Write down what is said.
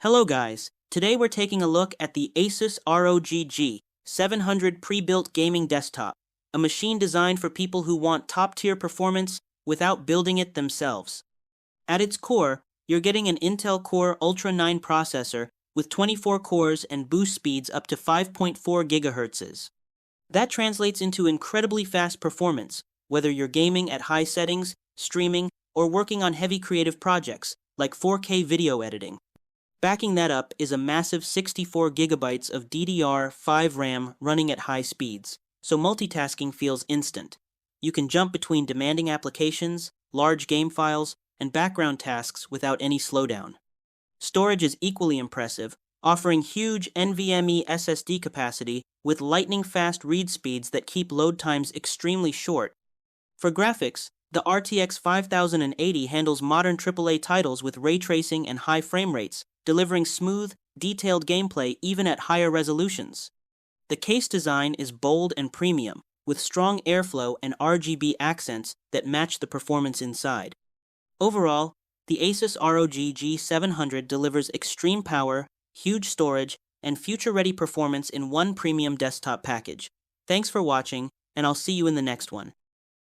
Hello guys, today we're taking a look at the ASUS ROG G700 pre-built gaming desktop, a machine designed for people who want top-tier performance without building it themselves. At its core, you're getting an Intel Core Ultra 9 processor with 24 cores and boost speeds up to 5.4 GHz. That translates into incredibly fast performance, whether you're gaming at high settings, streaming, or working on heavy creative projects like 4K video editing. Backing that up is a massive 64 gigabytes of DDR5 RAM running at high speeds, so multitasking feels instant. You can jump between demanding applications, large game files, and background tasks without any slowdown. Storage is equally impressive, offering huge NVMe SSD capacity with lightning-fast read speeds that keep load times extremely short. For graphics, the RTX 5080 handles modern AAA titles with ray tracing and high frame rates, delivering smooth, detailed gameplay even at higher resolutions. The case design is bold and premium, with strong airflow and RGB accents that match the performance inside. Overall, the ASUS ROG G700 delivers extreme power, huge storage, and future-ready performance in one premium desktop package. Thanks for watching, and I'll see you in the next one.